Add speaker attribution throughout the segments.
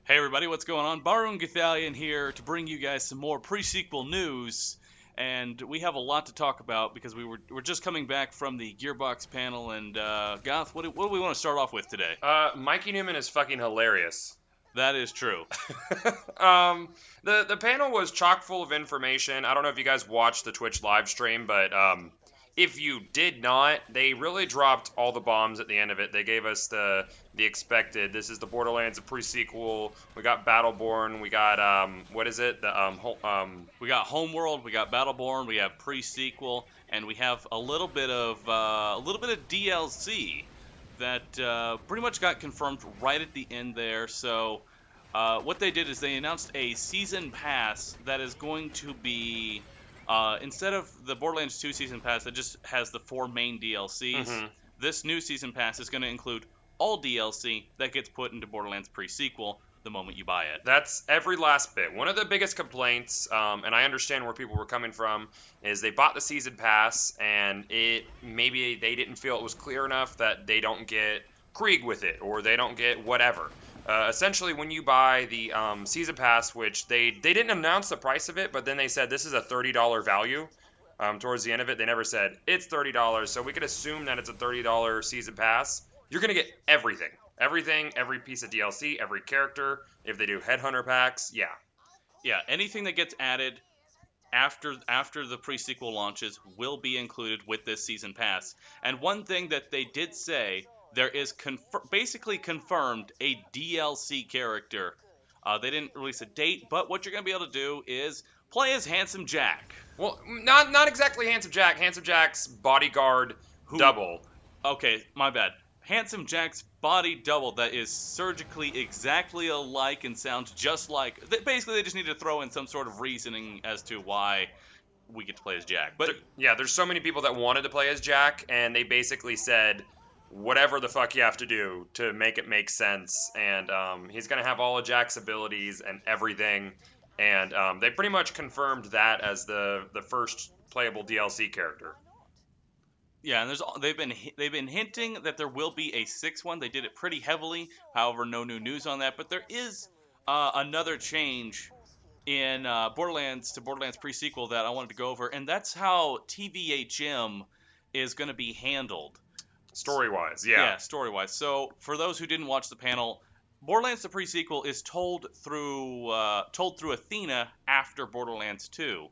Speaker 1: Hey everybody, what's going on? Bahroo and Gathalion here to bring you guys some more pre-sequel news, and we have a lot to talk about because we're just coming back from the Gearbox panel. And Goth, what do we want to start off with today?
Speaker 2: Mikey Newman is fucking hilarious.
Speaker 1: That is true.
Speaker 2: The panel was chock full of information. I don't know if you guys watched the Twitch live stream, but if you did not, they really dropped all the bombs at the end of it. They gave us the expected. This is the Borderlands, a pre-sequel. We got Battleborn. We got what is it?
Speaker 1: We got Homeworld. We got Battleborn. We have pre-sequel, and we have a little bit of DLC that pretty much got confirmed right at the end there. So what they did is they announced a season pass that is going to be, instead of the Borderlands 2 season pass that just has the 4 main DLCs, this new season pass is going to include all DLC that gets put into Borderlands pre-sequel the moment you buy it.
Speaker 2: That's every last bit. One of the biggest complaints, and I understand where people were coming from, is they bought the season pass and maybe they didn't feel it was clear enough that they don't get Krieg with it or they don't get whatever. Essentially, when you buy the season pass, which they didn't announce the price of it, but then they said this is a $30 value. Towards the end of it, they never said it's $30, so we could assume that it's a $30 season pass. You're gonna get everything. Everything, every piece of DLC, every character. If they do Headhunter packs, yeah.
Speaker 1: Yeah, anything that gets added after the pre-sequel launches will be included with this season pass. And one thing that they did say, there is basically confirmed a DLC character. They didn't release a date, but what you're going to be able to do is play as Handsome Jack.
Speaker 2: Well, not exactly Handsome Jack. Handsome Jack's bodyguard double.
Speaker 1: Okay, my bad. Handsome Jack's body double that is surgically exactly alike and sounds just like... Basically, they just need to throw in some sort of reasoning as to why we get to play as Jack. But
Speaker 2: there's so many people that wanted to play as Jack, and they basically said, whatever the fuck you have to do to make it make sense. And he's going to have all of Jack's abilities and everything. And they pretty much confirmed that as the first playable DLC character.
Speaker 1: Yeah, and they've been hinting that there will be a 6th one. They did it pretty heavily. However, no new news on that. But there is another change in Borderlands to Borderlands pre-sequel that I wanted to go over, and that's how TVHM is going to be handled.
Speaker 2: Story-wise, yeah.
Speaker 1: Yeah, story-wise. So, for those who didn't watch the panel, Borderlands the pre-sequel is told through Athena after Borderlands 2.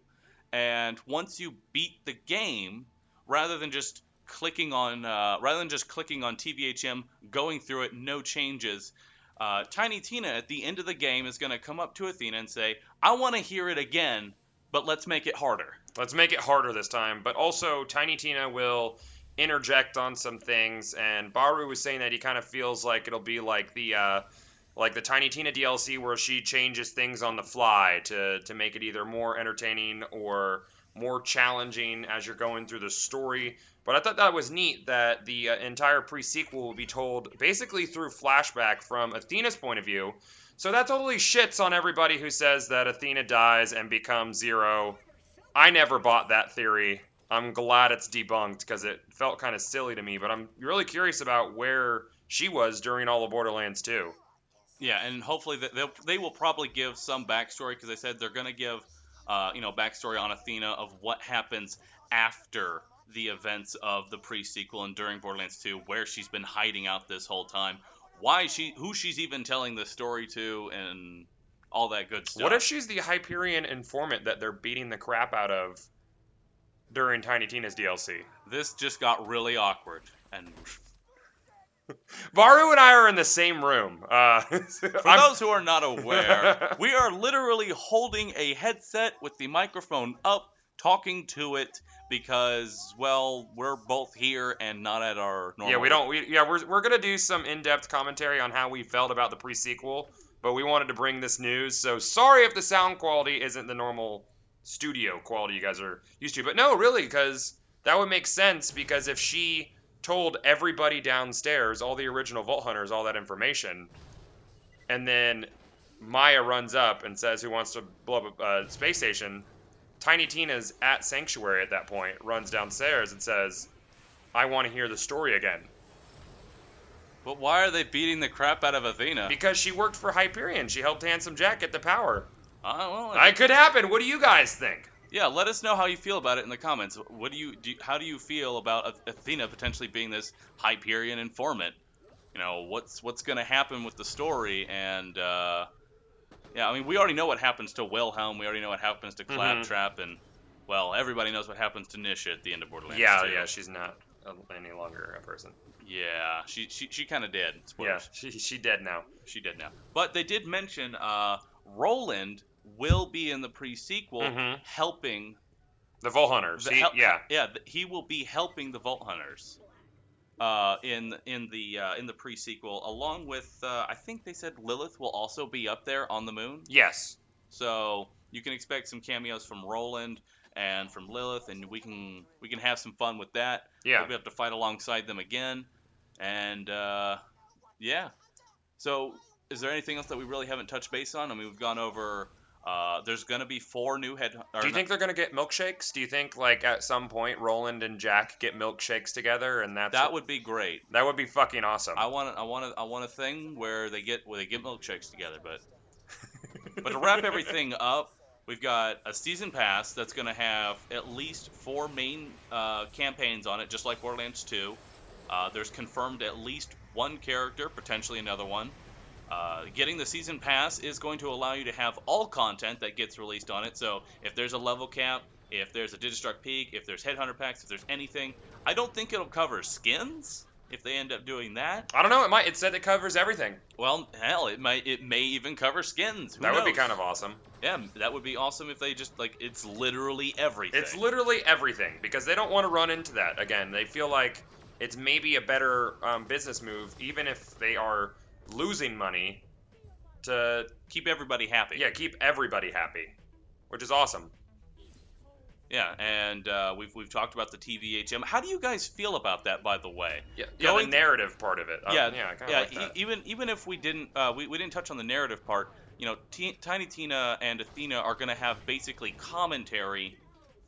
Speaker 1: And once you beat the game, rather than just clicking on TVHM, going through it, no changes, Tiny Tina at the end of the game is going to come up to Athena and say, I want to hear it again, but let's make it harder.
Speaker 2: Let's make it harder this time. But also, Tiny Tina will interject on some things, and Bahroo was saying that he kind of feels like it'll be like the Tiny Tina DLC where she changes things on the fly to make it either more entertaining or more challenging as you're going through the story. But I thought that was neat that the entire pre-sequel will be told basically through flashback from Athena's point of view. So that totally shits on everybody who says that Athena dies and becomes Zero. I never bought that theory. I'm glad it's debunked because it felt kind of silly to me, but I'm really curious about where she was during all of Borderlands 2.
Speaker 1: Yeah, and hopefully they will probably give some backstory because they said they're going to give backstory on Athena of what happens after the events of the pre-sequel and during Borderlands 2, where she's been hiding out this whole time, who she's even telling the story to, and all that good stuff.
Speaker 2: What if she's the Hyperion informant that they're beating the crap out of during Tiny Tina's DLC?
Speaker 1: This just got really awkward, and
Speaker 2: Bahroo and I are in the same room.
Speaker 1: For those who are not aware, we are literally holding a headset with the microphone up, talking to it because, well, we're both here and not at our normal.
Speaker 2: Yeah, we're gonna do some in-depth commentary on how we felt about the pre-sequel, but we wanted to bring this news. So sorry if the sound quality isn't the normal studio quality you guys are used to. But no, really, because that would make sense. Because if she told everybody downstairs, all the original Vault Hunters, all that information, and then Maya runs up and says who wants to blow up a space station, Tiny Tina's at Sanctuary at that point, runs downstairs and says, I want to hear the story again.
Speaker 1: But why are they beating the crap out of Athena?
Speaker 2: Because she worked for Hyperion. She helped Handsome Jack get the power.
Speaker 1: Well,
Speaker 2: That could happen. What do you guys think?
Speaker 1: yeah, let us know how you feel about it in the comments. What how do you feel about Athena potentially being this Hyperion informant? You know, what's going to happen with the story? And yeah, I mean, we already know what happens to Wilhelm. We already know what happens to Claptrap, and well, everybody knows what happens to Nisha at the end of Borderlands 2.
Speaker 2: Yeah, she's not any longer a person.
Speaker 1: Yeah, she kind of dead. Spoilers.
Speaker 2: Yeah, she dead now.
Speaker 1: She dead now. But they did mention Roland will be in the pre-sequel helping
Speaker 2: the Vault Hunters.
Speaker 1: He will be helping the Vault Hunters in the pre-sequel, along with I think they said Lilith will also be up there on the moon.
Speaker 2: Yes.
Speaker 1: So you can expect some cameos from Roland and from Lilith, and we can have some fun with that.
Speaker 2: Yeah.
Speaker 1: We'll be able to fight alongside them again, and yeah. So is there anything else that we really haven't touched base on? I mean, we've gone over. There's going to be 4 new head.
Speaker 2: Do you think they're going to get milkshakes? Do you think, like, at some point Roland and Jack get milkshakes together, and that
Speaker 1: would be great.
Speaker 2: That would be fucking awesome.
Speaker 1: I want a thing where they get milkshakes together. But to wrap everything up, we've got a season pass that's going to have at least 4 main campaigns on it, just like Borderlands 2. There's confirmed at least 1 character, potentially another one. Getting the season pass is going to allow you to have all content that gets released on it. So if there's a level cap, if there's a Digistruct Peak, if there's Headhunter packs, if there's anything, I don't think it'll cover skins if they end up doing that.
Speaker 2: I don't know. It said it covers everything.
Speaker 1: Well, hell, it may even cover skins. Who
Speaker 2: that
Speaker 1: knows?
Speaker 2: Would be kind of awesome.
Speaker 1: Yeah, that would be awesome if they just it's literally everything.
Speaker 2: It's literally everything because they don't want to run into that again. They feel like it's maybe a better business move, even if they are losing money, to
Speaker 1: keep everybody happy.
Speaker 2: Yeah, keep everybody happy, which is awesome.
Speaker 1: Yeah, and we've talked about the TVHM. How do you guys feel about that, by the way?
Speaker 2: Yeah, the narrative part of it.
Speaker 1: Even if we didn't we didn't touch on the narrative part, you know, Tiny Tina and Athena are going to have basically commentary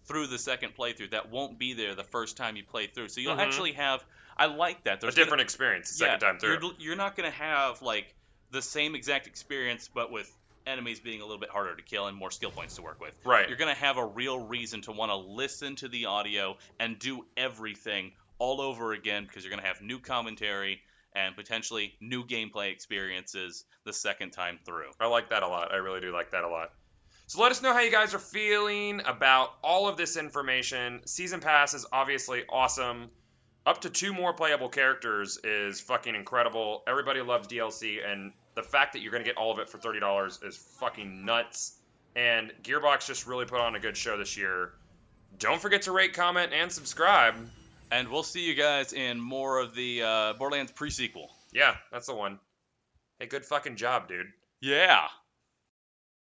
Speaker 1: through the second playthrough that won't be there the first time you play through. So you'll actually have. I like that.
Speaker 2: There's a different experience the second time through.
Speaker 1: You're not going to have like the same exact experience, but with enemies being a little bit harder to kill and more skill points to work with.
Speaker 2: Right.
Speaker 1: You're going to have a real reason to want to listen to the audio and do everything all over again because you're going to have new commentary and potentially new gameplay experiences the second time through.
Speaker 2: I like that a lot. I really do like that a lot. So let us know how you guys are feeling about all of this information. Season Pass is obviously awesome. Up to 2 more playable characters is fucking incredible. Everybody loves DLC, and the fact that you're going to get all of it for $30 is fucking nuts. And Gearbox just really put on a good show this year. Don't forget to rate, comment, and subscribe.
Speaker 1: And we'll see you guys in more of the Borderlands pre-sequel.
Speaker 2: Yeah, that's the one. Hey, good fucking job, dude.
Speaker 1: Yeah.